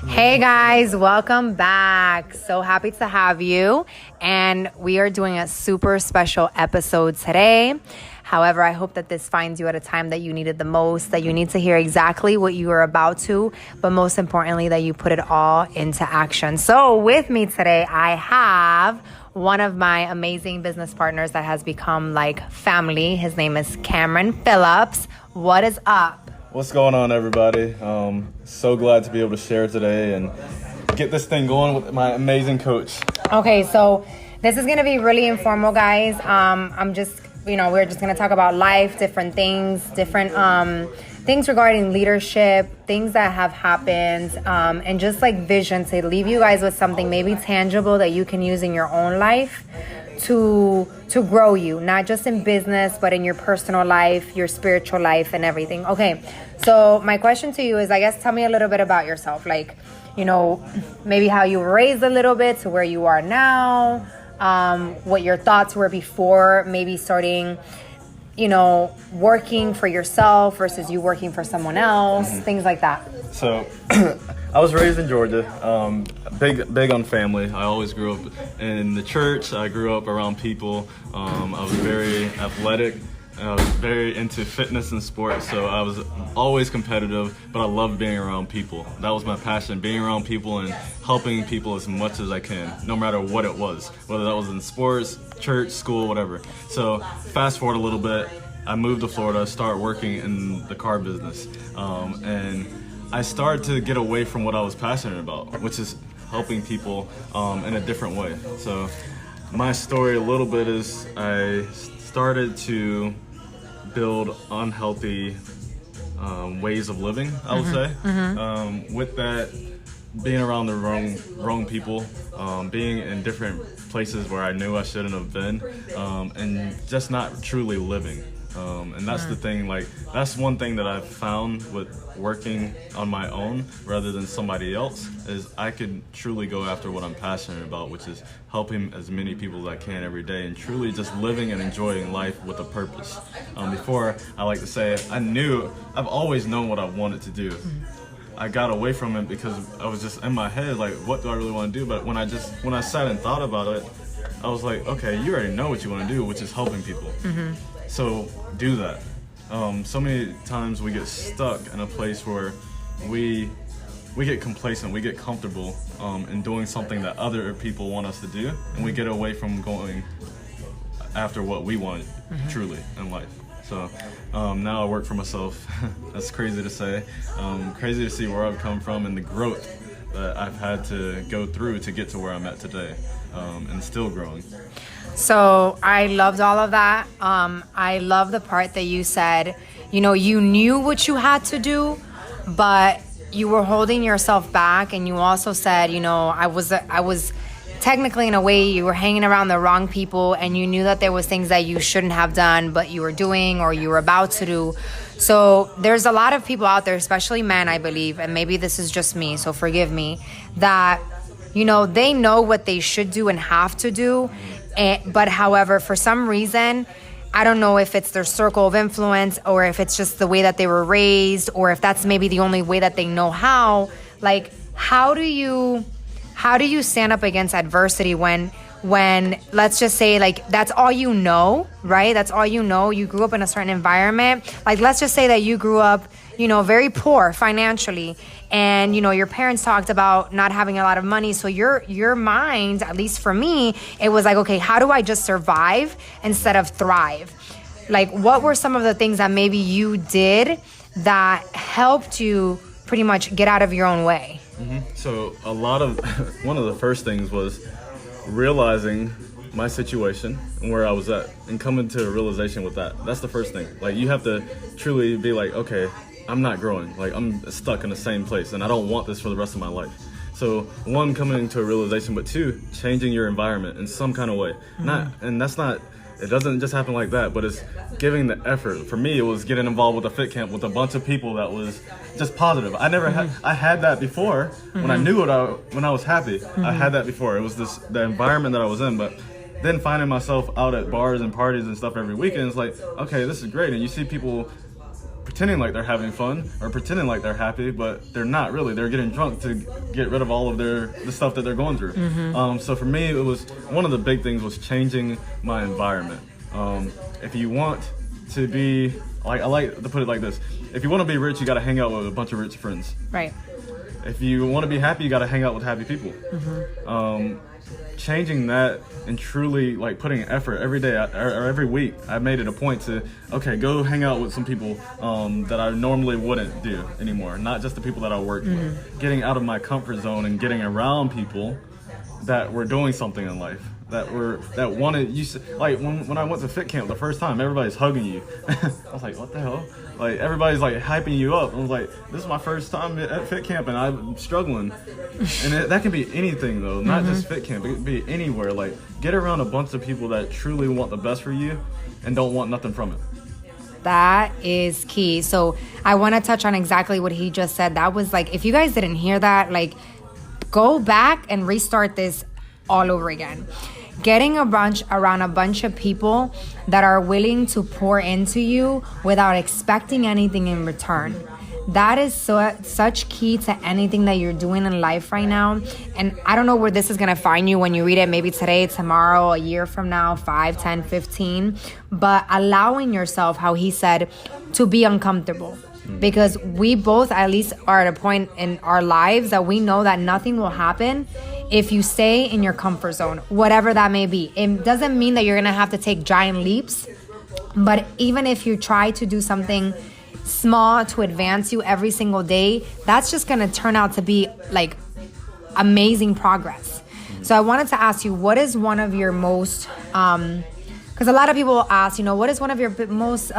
Hey guys, welcome back. So happy to have you. And we are doing a super special episode today. However, I hope that this finds you at a time that you needed the most, that you need to hear exactly what you are about to, but most importantly, that you put it all into action. So with me today, I have one of my amazing business partners that has become like family. His name is Cameron Phillips. What is up? What's going on, everybody? So glad to be able to share today and get this thing going with my amazing coach. Okay, so this is gonna be really informal, guys. We're just gonna talk about life, different things regarding leadership, things that have happened, and just like vision to leave you guys with something maybe tangible that you can use in your own life to grow you, not just in business, but in your personal life, your spiritual life, and everything. Okay, so my question to you is, I guess, tell me a little bit about yourself. Like, maybe how you were raised a little bit to where you are now, what your thoughts were before maybe starting, working for yourself versus you working for someone else, things like that. So I was raised in Georgia, big on family. I always grew up in the church. I grew up around people. I was very athletic. I was very into fitness and sports, so I was always competitive, but I loved being around people. That was my passion, being around people and helping people as much as I can, no matter what it was, whether that was in sports, church, school, whatever. So fast forward a little bit, I moved to Florida, started working in the car business, and I started to get away from what I was passionate about, which is helping people in a different way. So my story a little bit is I started to build unhealthy ways of living, I would say. With that, being around the wrong people, being in different places where I knew I shouldn't have been, and just not truly living. And that's the thing, like, that's one thing that I've found with working on my own rather than somebody else, is I could truly go after what I'm passionate about, which is helping as many people as I can every day and truly just living and enjoying life with a purpose. Before, I like to say, I've always known what I wanted to do. I got away from it because I was just in my head, like, what do I really want to do? But when I sat and thought about it, I was like, okay, you already know what you want to do, which is helping people. So do that. So many times we get stuck in a place where we get complacent, we get comfortable in doing something that other people want us to do, and we get away from going after what we want truly in life. So now I work for myself. That's crazy to say. Crazy to see where I've come from and the growth that I've had to go through to get to where I'm at today, and still growing. So I loved all of that. I love the part that you said, you knew what you had to do, but you were holding yourself back. And you also said, I was technically, in a way, you were hanging around the wrong people, and you knew that there was things that you shouldn't have done, but you were doing or you were about to do. So there's a lot of people out there, especially men, I believe, and maybe this is just me, so forgive me, that, they know what they should do and have to do. But however, for some reason, I don't know if it's their circle of influence or if it's just the way that they were raised or if that's maybe the only way that they know how. Like, how do you stand up against adversity when let's just say, like, that's all you know, right? That's all you know. You grew up in a certain environment. Like, let's just say that you grew up, very poor financially. And, your parents talked about not having a lot of money. So your mind, at least for me, it was like, okay, how do I just survive instead of thrive? Like, what were some of the things that maybe you did that helped you pretty much get out of your own way? So one of the first things was realizing my situation and where I was at and coming to a realization with that. That's the first thing. Like, you have to truly be like, okay, I'm not growing. Like, I'm stuck in the same place and I don't want this for the rest of my life. So one, coming to a realization, but two, changing your environment in some kind of way. It doesn't just happen like that, but it's giving the effort. For me, it was getting involved with a fit camp with a bunch of people that was just positive. I had that before when I knew when I was happy. I had that before. It was the environment that I was in, but then finding myself out at bars and parties and stuff every weekend, it's like, okay, this is great. And you see people pretending like they're having fun or pretending like they're happy, but they're not really. They're getting drunk to get rid of all of the stuff that they're going through. So for me, it was one of the big things was changing my environment. If you want to be, like, I like to put it like this: if you want to be rich, you got to hang out with a bunch of rich friends. Right. If you want to be happy, you got to hang out with happy people. Changing that and truly like putting effort every day or every week, I made it a point to, okay, go hang out with some people that I normally wouldn't do anymore. Not just the people that I worked with. Getting out of my comfort zone and getting around people that were doing something in life. That wanted you, like when I went to fit camp the first time, everybody's hugging you. I was like, what the hell? Like everybody's like hyping you up. I was like, this is my first time at fit camp and I'm struggling. And that can be anything though, not just fit camp. It can be anywhere. Like get around a bunch of people that truly want the best for you and don't want nothing from it. That is key. So I want to touch on exactly what he just said. That was like, if you guys didn't hear that, like go back and restart this all over again. Getting around a bunch of people that are willing to pour into you without expecting anything in return. That is such key to anything that you're doing in life right now. And I don't know where this is going to find you when you read it, maybe today, tomorrow, a year from now, 5, 10, 15. But allowing yourself, how he said, to be uncomfortable. Because we both at least are at a point in our lives that we know that nothing will happen if you stay in your comfort zone, whatever that may be. It doesn't mean that you're going to have to take giant leaps, but even if you try to do something small to advance you every single day, that's just going to turn out to be like amazing progress. So I wanted to ask you, what is one of your most, because a lot of people ask, what is one of your most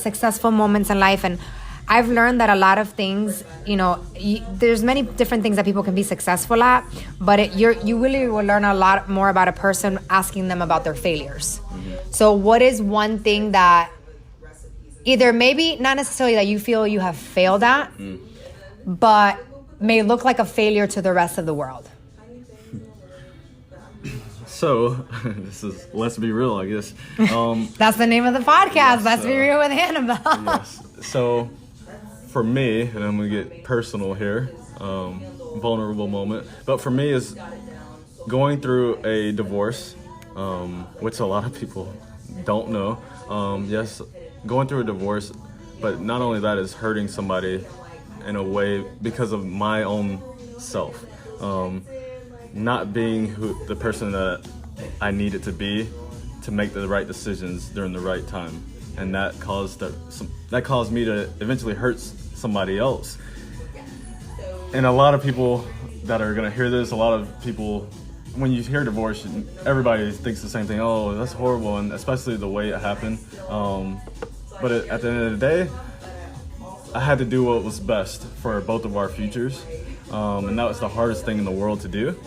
successful moments in life? And I've learned that a lot of things, there's many different things that people can be successful at, but you really will learn a lot more about a person asking them about their failures. So what is one thing that either maybe not necessarily that you feel you have failed at, but may look like a failure to the rest of the world? So, this is Let's Be Real, I guess. That's the name of the podcast, yes, Let's Be Real with Annabelle. Yes. So, for me, and I'm going to get personal here, vulnerable moment, but for me is going through a divorce, which a lot of people don't know. Yes, going through a divorce, but not only that is hurting somebody in a way because of my own self. Not being the person that I needed to be to make the right decisions during the right time. And that caused me to eventually hurt somebody else. And a lot of people that are going to hear this, a lot of people, when you hear divorce, everybody thinks the same thing. Oh, that's horrible, and especially the way it happened. But at the end of the day, I had to do what was best for both of our futures. And that was the hardest thing in the world to do.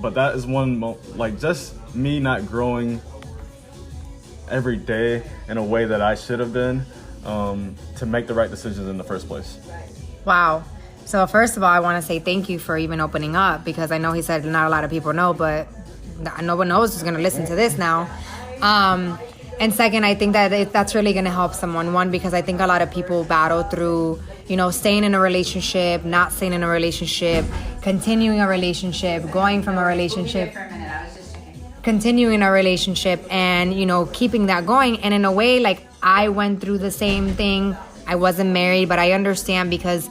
But that is just me not growing every day in a way that I should have been to make the right decisions in the first place. Wow. So first of all, I want to say thank you for even opening up, because I know he said not a lot of people know, but no one knows who's going to listen to this now. And second, I think that that's really going to help someone. One, because I think a lot of people battle through, staying in a relationship, not staying in a relationship, continuing a relationship, going from a relationship, continuing a relationship, and, keeping that going. And in a way, like, I went through the same thing. I wasn't married, but I understand because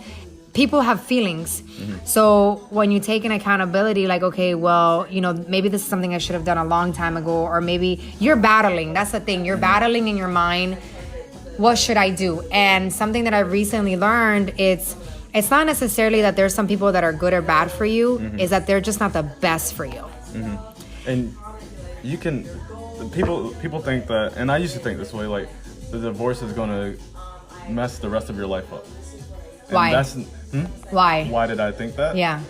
people have feelings. Mm-hmm. So when you take an accountability, like, okay, well, maybe this is something I should have done a long time ago, or maybe you're battling. That's the thing. You're battling in your mind. What should I do? And something that I recently learned, it's not necessarily that there's some people that are good or bad for you, is that they're just not the best for you. Mm-hmm. And people think that, and I used to think this way, like the divorce is going to mess the rest of your life up. And why? Why? Why did I think that? Yeah.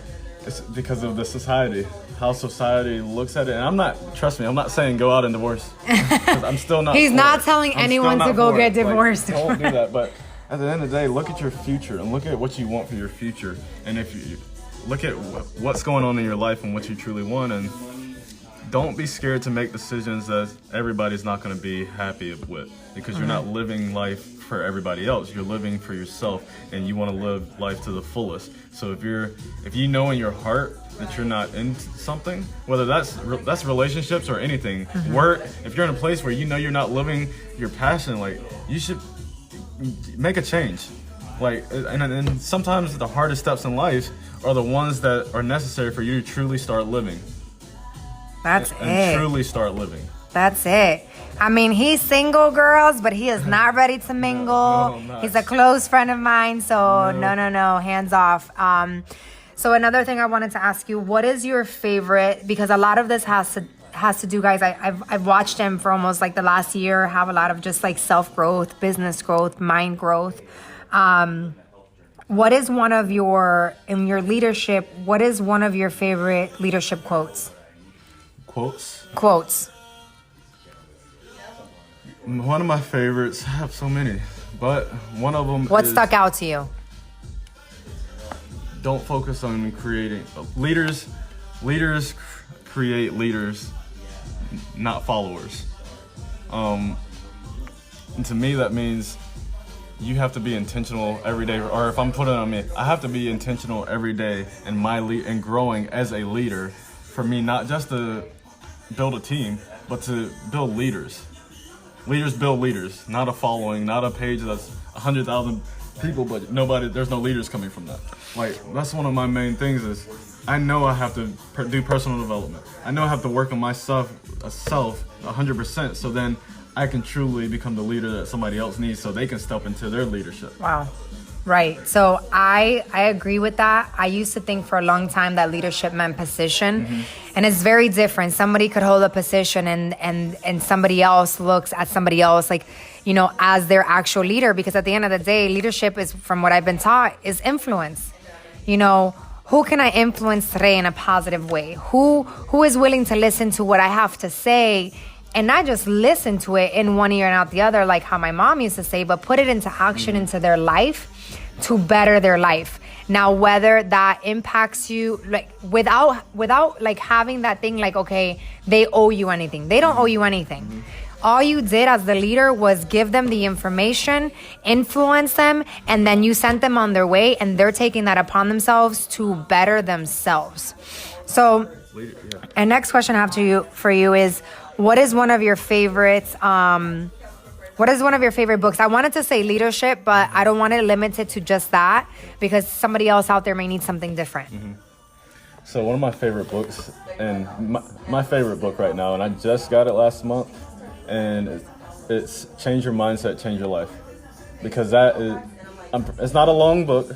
It's because of the society, how society looks at it. And trust me, I'm not saying go out and divorce. I'm still not. He's not telling anyone to go get divorced. Like, don't do that. But at the end of the day, look at your future and look at what you want for your future. And if you look at what's going on in your life and what you truly want, and don't be scared to make decisions that everybody's not going to be happy with, because you're not living life for everybody else. You're living for yourself, and you want to live life to the fullest. So if you know in your heart that you're not in something, whether that's relationships or anything, work, if you're in a place where you know you're not living your passion, like, you should make a change. Like, and sometimes the hardest steps in life are the ones that are necessary for you to truly start living. That's and truly start living. That's it. I mean, he's single, girls, but he is not ready to mingle. No, he's a close friend of mine, so no, hands off. So another thing I wanted to ask you, what is your favorite, because a lot of this has to do, guys, I've watched him for almost like the last year, have a lot of just like self-growth, business growth, mind growth. What is one of in your leadership, what is one of your favorite leadership quotes? Quotes. One of my favorites, I have so many, but one of them What stuck out to you? Don't focus on creating leaders. Leaders create leaders, not followers. And to me, that means you have to be intentional every day. Or if I'm putting it on me, I have to be intentional every day in growing as a leader. For me, not just to build a team, but to build leaders. Leaders build leaders, not a following, not a page that's 100,000 people, but there's no leaders coming from that. Like, that's one of my main things is I know I have to do personal development. I know I have to work on myself 100%, so then I can truly become the leader that somebody else needs so they can step into their leadership. Wow. Right. So I agree with that. I used to think for a long time that leadership meant position. And it's very different. Somebody could hold a position and somebody else looks at somebody else like, you know, as their actual leader, because at the end of the day, leadership is, from what I've been taught, is influence. You know, who can I influence today in a positive way? Who is willing to listen to what I have to say and not just listen to it in one ear and out the other, like how my mom used to say, but put it into action into their life to better their life. Now, whether that impacts you, like without like having that thing like, okay, they owe you anything. They don't owe you anything. All you did as the leader was give them the information, influence them, and then you sent them on their way, and they're taking that upon themselves to better themselves. So, and next question I have for you is, what is one of your favorites? What is one of your favorite books? I wanted to say leadership, but I don't want to limit it to just that because somebody else out there may need something different. So one of my favorite books, and my favorite book right now, and I just got it last month, and it's Change Your Mindset, Change Your Life. Because it's not a long book.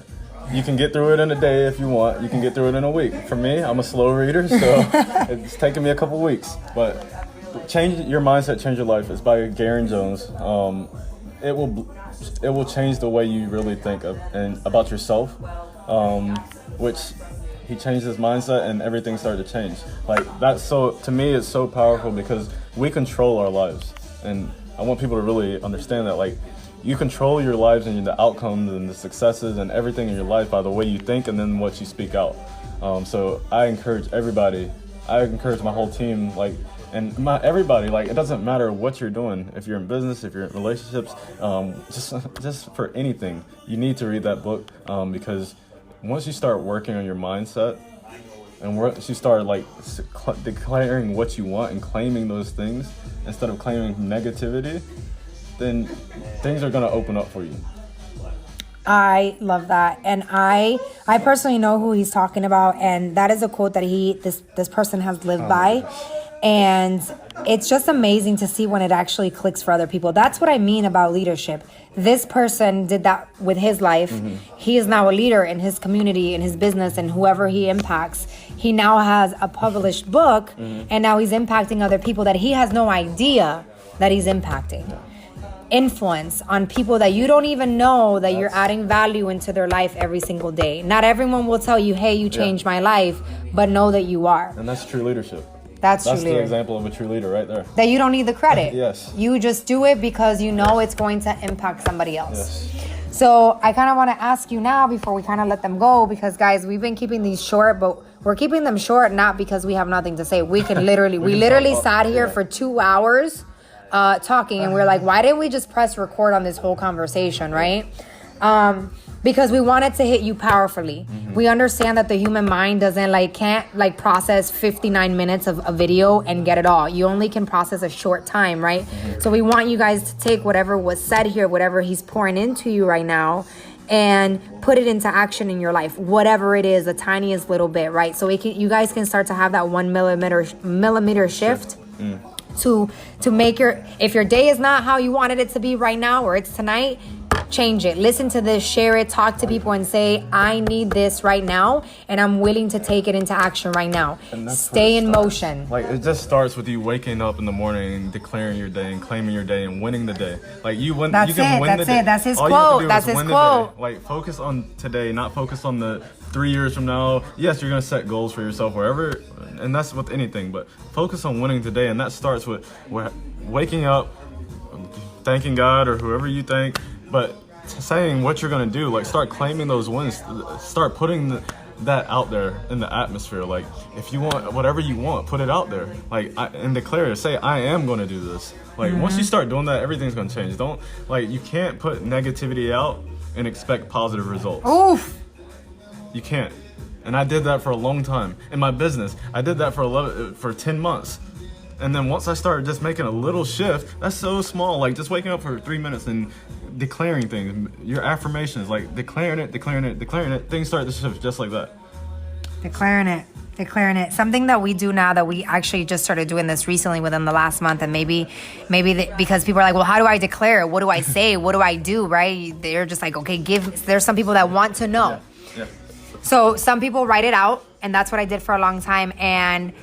You can get through it in a day if you want. You can get through it in a week. For me, I'm a slow reader, so it's taken me a couple weeks. But Change Your Mindset, Change Your Life is by Garen Jones. It will change the way you really think about yourself, which he changed his mindset and everything started to change. Like, that's so, to me, it's so powerful because we control our lives. And I want people to really understand that, like, you control your lives and the outcomes and the successes and everything in your life by the way you think and then what you speak out. So I encourage everybody, I encourage my whole team, like, and everybody, like, it doesn't matter what you're doing. If you're in business, if you're in relationships, just for anything, you need to read that book because once you start working on your mindset and once you start like declaring what you want and claiming those things instead of claiming negativity, then things are going to open up for you. I love that. And I personally know who he's talking about, and that is a quote that this person has lived by. And it's just amazing to see when it actually clicks for other people. That's what I mean about leadership. This person did that with his life. He is now a leader in his community, in his business, and whoever he impacts. He now has a published book, and now he's impacting other people that he has no idea that he's impacting. Influence on people that you don't even know that you're adding value into their life every single day. Not everyone will tell you, hey, you changed my life, but know that you are. And that's true leadership. That's the example of a true leader right there. That you don't need the credit. Yes. You just do it because you know it's going to impact somebody else. Yes. So I kind of want to ask you now before we kind of let them go, because guys, we've been keeping these short, but we're keeping them short not because we have nothing to say. We can literally, we literally sat here for 2 hours talking, and we're like, why didn't we just press record on this whole conversation, right? Because we wanted to hit you powerfully. We understand that the human mind can't process 59 minutes of a video and get it all. You only can process a short time, right? So we want you guys to take whatever was said here, whatever he's pouring into you right now, and put it into action in your life, whatever it is, the tiniest little bit, right? So you guys can start to have that 1 millimeter shift. To make if your day is not how you wanted it to be right now, or it's tonight, change it. Listen to this, share it, talk to people and say, I need this right now, and I'm willing to take it into action right now. Stay in motion. Like, it just starts with you waking up in the morning and declaring your day and claiming your day and winning the day. Like, you win. That's you can it. win That's the day. it. That's his All quote. That's his quote. Like, focus on today, not focus on the 3 years from now. Yes, you're gonna set goals for yourself wherever, and that's with anything. But focus on winning today, and that starts with waking up, thanking God or whoever you thank, but saying what you're gonna do. Like, start claiming those wins. Start putting that out there in the atmosphere. Like, if you want whatever you want, put it out there. Like, and declare it. Say, I am gonna do this. Like, once you start doing that, everything's gonna change. You can't put negativity out and expect positive results. Oof. You can't. And I did that for a long time in my business. I did that for 10 months. And then once I started just making a little shift, that's so small, like just waking up for 3 minutes and declaring things, your affirmations, like declaring it, things start to shift just like that. Declaring it. Something that we do now, that we actually just started doing this recently within the last month, and maybe because people are like, well, how do I declare it? What do I say? What do I do? Right? They're just like, okay, there's some people that want to know. Yeah. So some people write it out, and that's what I did for a long time. And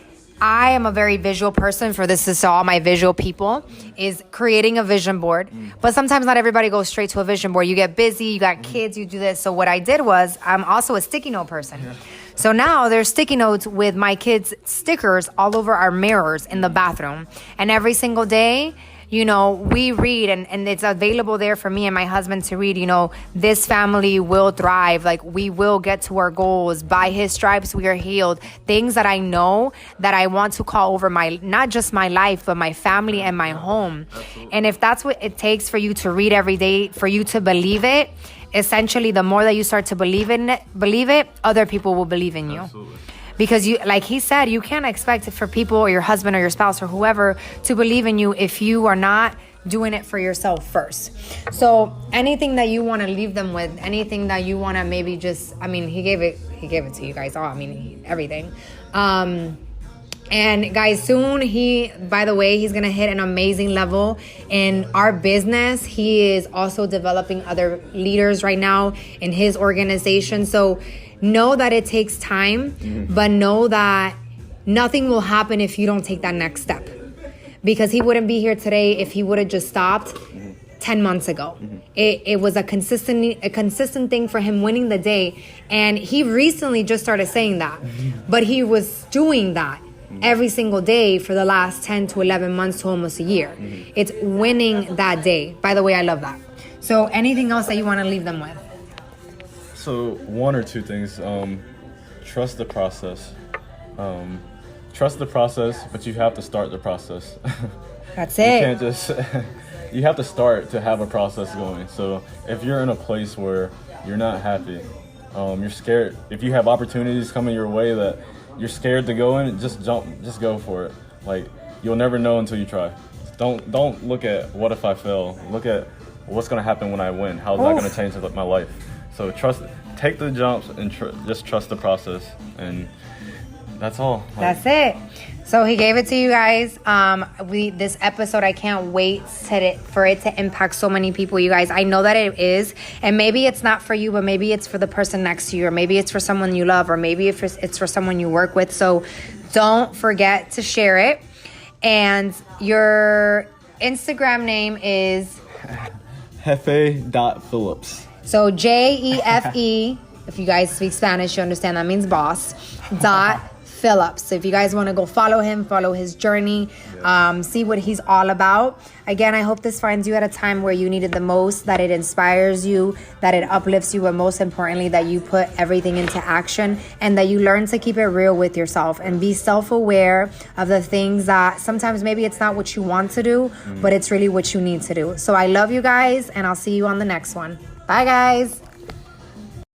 I am a very visual person. For this is to all my visual people, is creating a vision board. But sometimes not everybody goes straight to a vision board. You get busy, you got kids, you do this. So what I did was, I'm also a sticky note person. Yeah. So now there's sticky notes with my kids' stickers all over our mirrors in the bathroom. And every single day, we read, and it's available there for me and my husband to read, this family will thrive. Like, we will get to our goals. By his stripes, we are healed. Things that I know that I want to call over not just my life, but my family and my home. Absolutely. And if that's what it takes for you to read every day, for you to believe it, essentially, the more that you start to believe it, other people will believe in you. Absolutely. Because like he said, you can't expect for people or your husband or your spouse or whoever to believe in you if you are not doing it for yourself first. So anything that you want to leave them with, anything that you want to maybe just, he gave it to you guys all. Everything. And guys, soon by the way, he's going to hit an amazing level in our business. He is also developing other leaders right now in his organization. So know that it takes time, but know that nothing will happen if you don't take that next step. Because he wouldn't be here today if he would have just stopped 10 months ago. It was a consistent thing for him winning the day. And he recently just started saying that. But he was doing that every single day for the last 10 to 11 months to almost a year. It's winning that day. By the way, I love that. So anything else that you want to leave them with? So one or two things. Trust the process. Trust the process, but you have to start the process. That's it. You can't just... You have to start to have a process going. So if you're in a place where you're not happy, you're scared, if you have opportunities coming your way that you're scared to go in, just go for it. Like, you'll never know until you try. Don't look at what if I fail. Look at what's going to happen when I win. How's that going to change my life? So take the jumps and just trust the process, and that's all. That's it. So he gave it to you guys. This episode, I can't wait for it to impact so many people, you guys. I know that it is, and maybe it's not for you, but maybe it's for the person next to you, or maybe it's for someone you love, or maybe it's for someone you work with. So don't forget to share it. And your Instagram name is Jefe.Phillips. So Jefe, if you guys speak Spanish, you understand that means boss, Phillips. So if you guys want to go follow him, follow his journey, see what he's all about. Again, I hope this finds you at a time where you need it the most, that it inspires you, that it uplifts you, but most importantly, that you put everything into action and that you learn to keep it real with yourself and be self-aware of the things that sometimes maybe it's not what you want to do, but it's really what you need to do. So I love you guys, and I'll see you on the next one. Bye, guys.